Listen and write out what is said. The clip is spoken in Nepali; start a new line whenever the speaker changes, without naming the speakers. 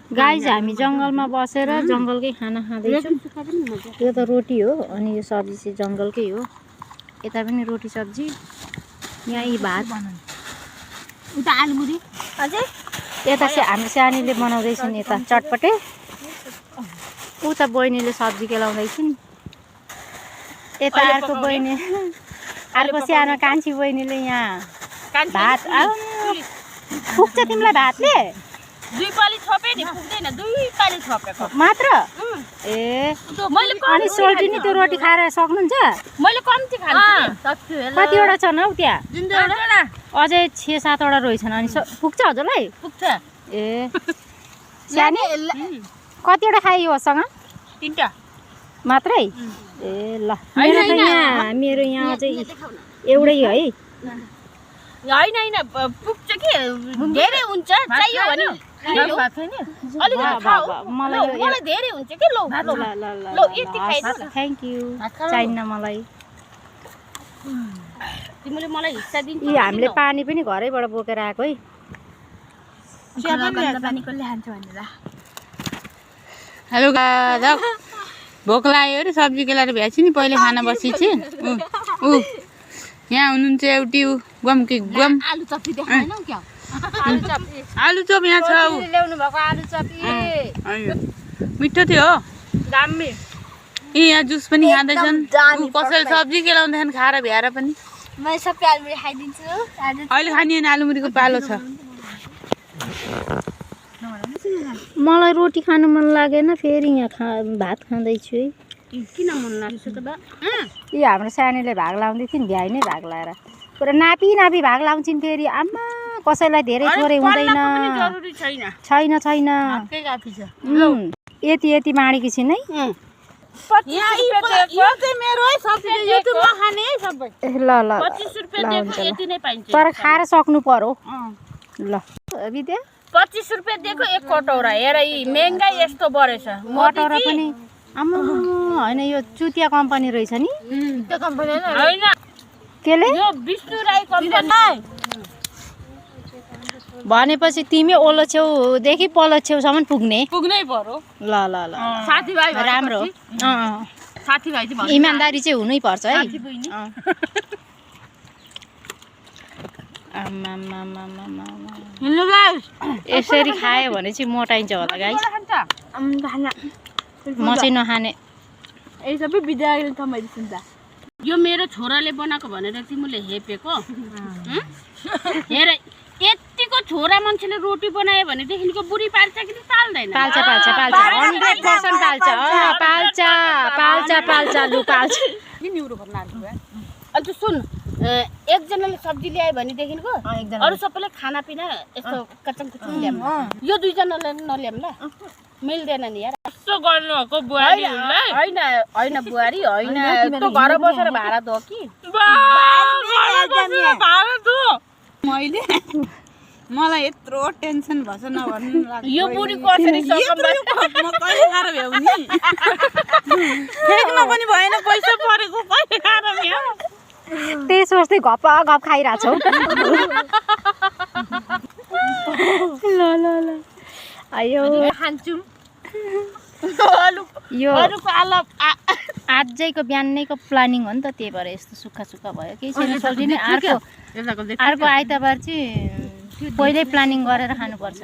गाइज हामी जङ्गलमा बसेर जङ्गलकै खाना खाँदैछौँ। यो त रोटी हो अनि यो सब्जी चाहिँ जङ्गलकै हो। यता पनि रोटी सब्जी, यहाँ यी भात,
उता आलुमुरी अझै
यता चाहिँ हाम्रो सानीले बनाउँदैछन् यता चटपटे, उता बहिनीले सब्जी केलाउँदैछन्, यता अर्को बहिनी अर्को सानो कान्छी बहिनीले यहाँ भात। पुग्छ तिमीलाई भातले?
2 पाली छोपे नि पुग्दैन, 2 पाली छोपेको
मात्र। ए
मैले
अनि सोल्टिनी त्यो रोटी खाएर सक्नुहुन्छ?
मैले कम्ती खान्छु।
कतिवटा छन् हौ त्यहाँ?
जिन्दगी
अझै 6-7 वटा रहेछन्। अनि पुग्छ हजुरलाई?
पुग्छ।
ए सानी कतिवटा खायो योसँग?
3टा
मात्रै? ए ल मेरो यहाँ चाहिँ एउटै है।
होइन पुग्छ कि धेरै हुन्छ चाहियो भने मलाई धेरै हुन्छ कि ल यति खाइदिनु।
Thank you. चाहिन्न मलाई।
तिमीले मलाई हिस्सा दिन्छौ?
यी हामीले पानी पनि घरैबाट बोकेर आएको है।
पानी कसले खान्छ भनेर।
हेलो गादा, भोक लाग्यो अरे सब्जी केलाएर भ्याएपछि नि पहिले खाना बसिछि। यहाँ हुनुहुन्छ एउटी गम कि गम
आलु चप देखाएनौ क्या?
आलु चप यहाँ छ।
ल्याउनु भएको आलु चप
मिठो थियो।
दामी।
यहाँ जुस पनि खाँदैछन्। कसैले सब्जी केलाउँदैछन् खाएर भ्याएर पनि।
म सबै आलुमुरी खाइदिन्छु।
अहिले खाने आलुमुरीको पालो छ।
मलाई रोटी खानु मन लागेन, फेरि यहाँ भात खाँदैछु है।
किन मन लाग्छ त बा?
यो हाम्रो सानीले भाग लाउँदै थिइन्, भ्याइ नै भाग लाएर पुरा नापी भाग लाउँछिन्। फेरि आमा कसैलाई धेरै थोरै हुँदैन।
जरुरी छैन।
छैन
के काफी छ।
यति बाँडेकी छिन् है।
25 रुपैयाँ यो चाहिँ मेरो है सबै। यो त म खाने है सबै।
ल
25 रुपैयाँ दिएको यति नै पाइन्छ।
तर खाएर सक्नु पर्यो। ल विद्या
25 रुपैयाँ दिएको 1 कटौरा। हेर यी महँगाई यस्तो बढेछ।
कटौरा पनि आमा होइन, यो चुतिया कम्पनी रहेछ नि।
त्यो कम्पनी हैन।
केले?
यो विष्णु राई कम्पनी।
भनेपछि तिमी ओलो छेउदेखि पल्लो छेउसम्म पुग्नै
पर्यो।
ल
साथीभाइ
राम्रो।
साथीभाइ चाहिँ
इमानदारी चाहिँ हुनै पर्छ है।
हेलो गाइस,
यसरी खायो भने चाहिँ मोटाइन्छ होला गाइस। म चाहिँ नखाने।
ए सबै बिदाले थमाइदिन्छ त। यो मेरो छोराले बनाएको भनेर तिमीले हेपेको? हेर यतिको छोरा मान्छेले रोटी बनायो भनेदेखिको बुढी पाल्छ कि पाल्दैन?
पाल्छ 100% पाल्छ। लु पाल्छ।
अन्त सुन, एकजनाले सब्जी ल्यायो भनेदेखिको अरू सबैले खानापिना यस्तो कचङ कुचुङ ल्याउँ। यो 2 जनाले नल्याउँ ल, मिल्दैन नि यार।
यस्तो गर्नुभएको बुहारीहरूलाई?
होइन बुहारी होइन, यस्तो घर बसेर भाडा दो कि
मलाई यत्रो टेन्सन भएछ नभन्नु लाग्यो।
यो बुढी कसरी
म कहिले खाएर भ्याउने? फेक्न पनि भएन, पैसा परेको कहिले खाएर भ्याउ?
त्यही सोच्दै गफ खाइरहेको छौ। ल आयो
खान्छु।
यो आजैको बिहानैको प्लानिङ हो नि त, त्यही भएर यस्तो सुक्खा भयो। केही छैन सोल्टिनी। अर्को आइतबार चाहिँ पहिल्यै प्लानिङ गरेर खानुपर्छ।